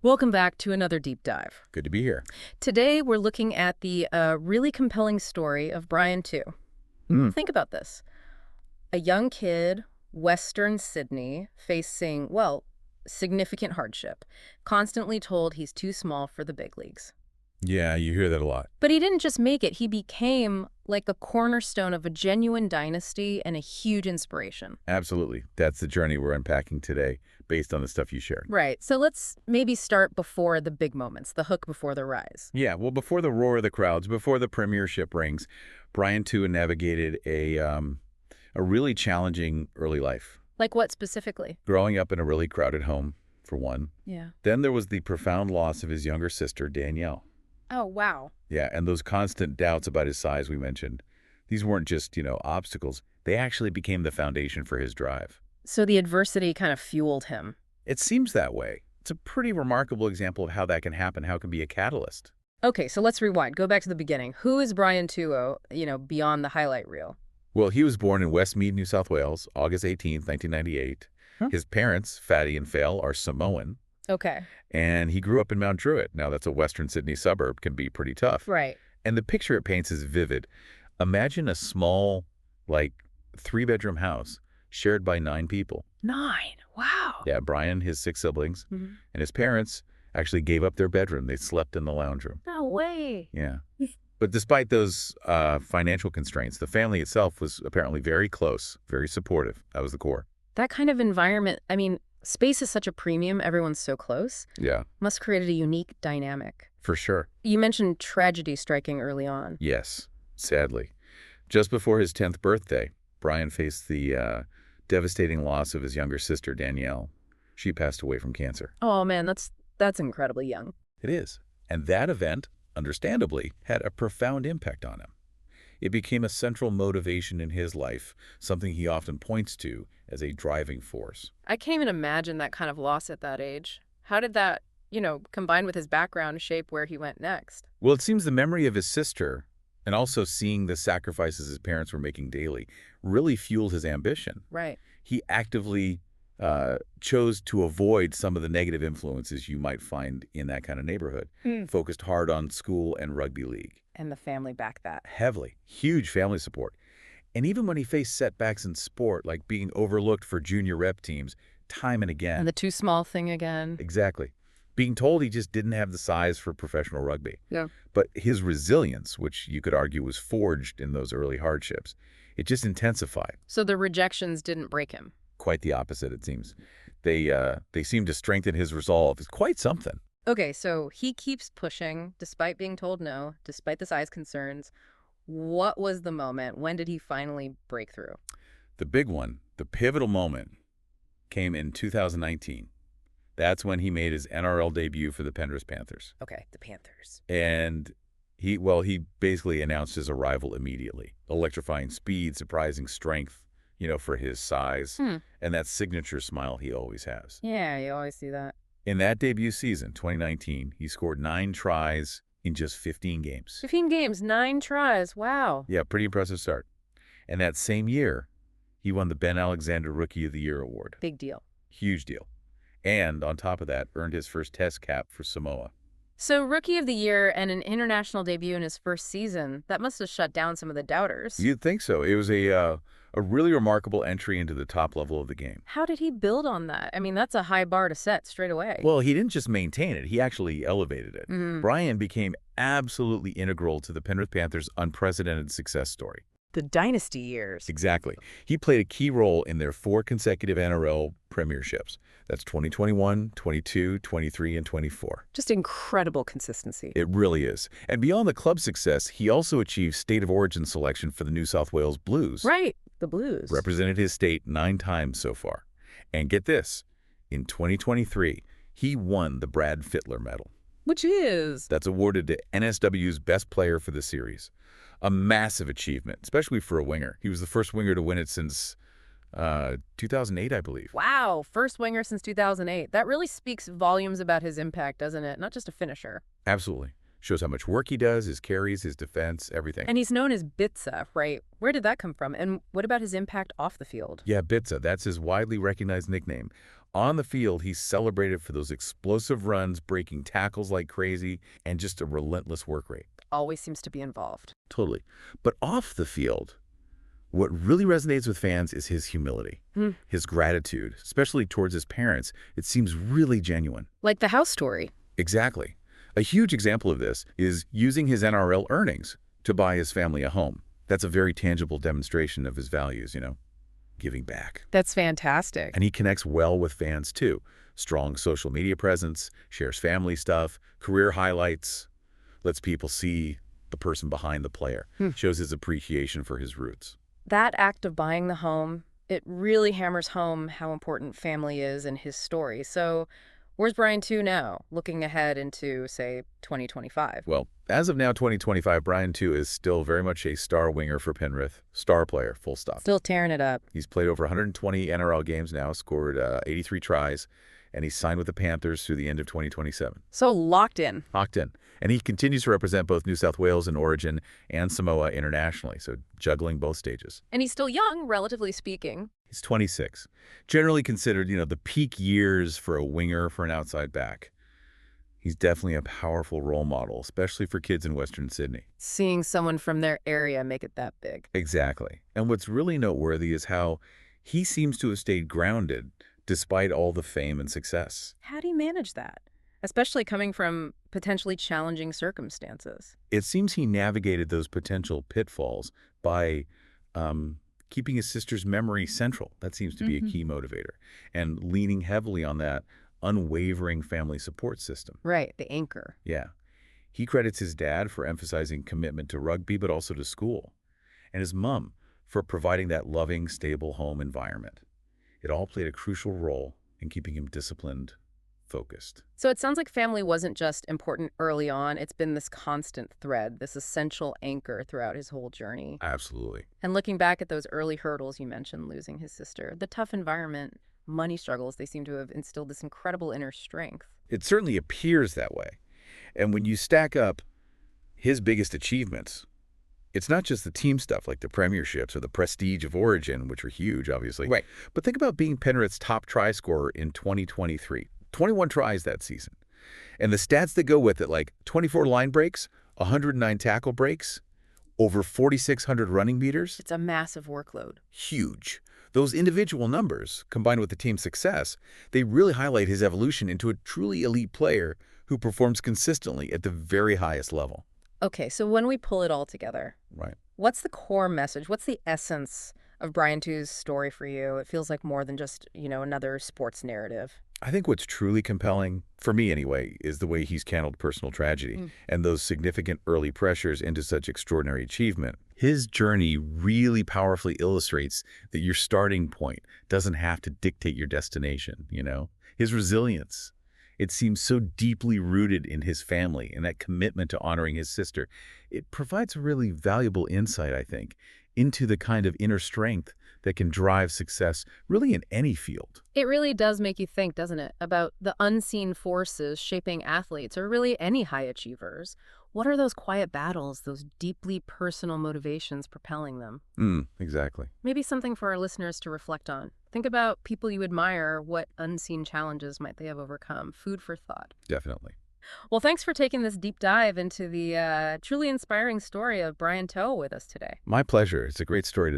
Welcome back to another deep dive. Good to be here. Today we're looking at the really compelling story of Brian Tew. Think about this. A young kid, Western Sydney, facing, well, significant hardship, constantly told he's too small for the big leagues. Yeah, you hear that a lot. But he didn't just make it, he became like a cornerstone of a genuine dynasty and a huge inspiration. Absolutely. That's the journey we're unpacking today based on the stuff you shared. Right, so let's maybe start before the big moments, the hook before the rise. Yeah, well, before the roar of the crowds, before the premiership rings, Brian Tew navigated a really challenging early life. Like what specifically? Growing up in a really crowded home, for one. Yeah. Then there was the profound loss of his younger sister, Danielle. Oh, wow. Yeah, and those constant doubts about his size we mentioned. These weren't just, obstacles. They actually became the foundation for his drive. So the adversity kind of fueled him. It seems that way. It's a pretty remarkable example of how that can happen, how it can be a catalyst. Okay, so let's rewind. Go back to the beginning. Who is Brian Tew, beyond the highlight reel? Well, he was born in Westmead, New South Wales, August 18th, 1998. Huh? His parents, Fatty and Fail, are Samoan. Okay. And he grew up in Mount Druitt. Now, that's a Western Sydney suburb, can be pretty tough. Right. And the picture it paints is vivid. Imagine a small, three-bedroom house shared by 9 people. 9. Wow. Yeah, Brian, his 6 siblings, Mm-hmm. and his parents actually gave up their bedroom. They slept in the lounge room. No way. Yeah. But despite those financial constraints, the family itself was apparently very close, very supportive. That was the core. That kind of environment, space is such a premium. Everyone's so close. Yeah, Must create a unique dynamic. for sure. You mentioned tragedy striking early on. Yes, sadly. Just before his 10th birthday, Brian faced the devastating loss of his younger sister, Danielle. She passed away from cancer. Oh, man, that's incredibly young. It is. And that event, understandably, had a profound impact on him. It became a central motivation in his life, something he often points to as a driving force. I can't even imagine that kind of loss at that age. How did that, combine with his background, shape where he went next? Well, it seems the memory of his sister and also seeing the sacrifices his parents were making daily really fueled his ambition. Right. He actively chose to avoid some of the negative influences you might find in that kind of neighborhood. Focused hard on school and rugby league. And the family backed that. Heavily. Huge family support. And even when he faced setbacks in sport, like being overlooked for junior rep teams time and again. And the too small thing again. Exactly. Being told he just didn't have the size for professional rugby. Yeah. But his resilience, which you could argue was forged in those early hardships, it just intensified. So the rejections didn't break him. Quite the opposite, it seems. They seem to strengthen his resolve. It's quite something. Okay, so he keeps pushing despite being told no, despite the size concerns. What was the moment? When did he finally break through? The big one, the pivotal moment, came in 2019. That's when he made his NRL debut for the Penrith Panthers. Okay, the Panthers. And he basically announced his arrival immediately. Electrifying speed, surprising strength, for his size, and that signature smile he always has. Yeah, you always see that. In that debut season, 2019, he scored 9 tries in just 15 games. 15 games, 9 tries. Wow. Yeah, pretty impressive start. And that same year, he won the Ben Alexander Rookie of the Year award. Big deal. Huge deal. And on top of that, earned his first test cap for Samoa. So Rookie of the Year and an international debut in his first season, that must have shut down some of the doubters. You'd think so. It was a really remarkable entry into the top level of the game. How did he build on that? That's a high bar to set straight away. Well, he didn't just maintain it. He actually elevated it. Brian became absolutely integral to the Penrith Panthers' unprecedented success story. The dynasty years. Exactly. He played a key role in their 4 consecutive NRL premierships. That's 2021, 22, 23, and 24. Just incredible consistency. It really is. And beyond the club success, he also achieved state of origin selection for the New South Wales Blues. Right, the Blues. Represented his state 9 times so far. And get this, in 2023, he won the Brad Fittler Medal. Which is? That's awarded to NSW's best player for the series. A massive achievement, especially for a winger. He was the first winger to win it since 2008, I believe. Wow, first winger since 2008. That really speaks volumes about his impact, doesn't it? Not just a finisher. Absolutely. Shows how much work he does, his carries, his defense, everything. And he's known as Bitsa, right? Where did that come from? And what about his impact off the field? Yeah, Bitsa, that's his widely recognized nickname. On the field, he's celebrated for those explosive runs, breaking tackles like crazy, and just a relentless work rate. Always seems to be involved. Totally. But off the field, what really resonates with fans is his humility, his gratitude, especially towards his parents. It seems really genuine. Like the house story. Exactly. A huge example of this is using his NRL earnings to buy his family a home. That's a very tangible demonstration of his values, giving back. That's fantastic. And he connects well with fans, too. Strong social media presence, shares family stuff, career highlights, lets people see the person behind the player, shows his appreciation for his roots. That act of buying the home, it really hammers home how important family is in his story. So where's Brian 2 now, looking ahead into, say, 2025? Well, as of now, 2025, Brian 2 is still very much a star winger for Penrith. Star player, full stop. Still tearing it up. He's played over 120 NRL games now, scored 83 tries, and he's signed with the Panthers through the end of 2027. So locked in. Locked in. And he continues to represent both New South Wales in origin and Samoa internationally, so juggling both stages. And he's still young, relatively speaking. He's 26. Generally considered, the peak years for a winger for an outside back. He's definitely a powerful role model, especially for kids in Western Sydney. Seeing someone from their area make it that big. Exactly. And what's really noteworthy is how he seems to have stayed grounded despite all the fame and success. How do you manage that? Especially coming from potentially challenging circumstances. It seems he navigated those potential pitfalls by keeping his sister's memory central. That seems to be a key motivator. And leaning heavily on that unwavering family support system. Right, the anchor. Yeah. He credits his dad for emphasizing commitment to rugby, but also to school. And his mom for providing that loving, stable home environment. It all played a crucial role in keeping him disciplined, focused. So it sounds like family wasn't just important early on. It's been this constant thread, this essential anchor throughout his whole journey. Absolutely. And looking back at those early hurdles you mentioned, losing his sister, the tough environment, money struggles, they seem to have instilled this incredible inner strength. It certainly appears that way. And when you stack up his biggest achievements, it's not just the team stuff like the premierships or the prestige of origin, which are huge, obviously. Right. But think about being Penrith's top try scorer in 2023. 21 tries that season. And the stats that go with it, like 24 line breaks, 109 tackle breaks, over 4,600 running meters. It's a massive workload. Huge. Those individual numbers, combined with the team's success, they really highlight his evolution into a truly elite player who performs consistently at the very highest level. Okay, so when we pull it all together, Right. what's the core message? What's the essence of Brian 2's story for you? It feels like more than just, another sports narrative. I think what's truly compelling, for me anyway, is the way he's channeled personal tragedy and those significant early pressures into such extraordinary achievement. His journey really powerfully illustrates that your starting point doesn't have to dictate your destination, His resilience. It seems so deeply rooted in his family and that commitment to honoring his sister. It provides a really valuable insight, I think, into the kind of inner strength that can drive success really in any field. It really does make you think, doesn't it, about the unseen forces shaping athletes or really any high achievers. What are those quiet battles, those deeply personal motivations propelling them? Exactly. Maybe something for our listeners to reflect on. Think about people you admire. What unseen challenges might they have overcome? Food for thought. Definitely. Well, thanks for taking this deep dive into the truly inspiring story of Brian 2 with us today. My pleasure. It's a great story to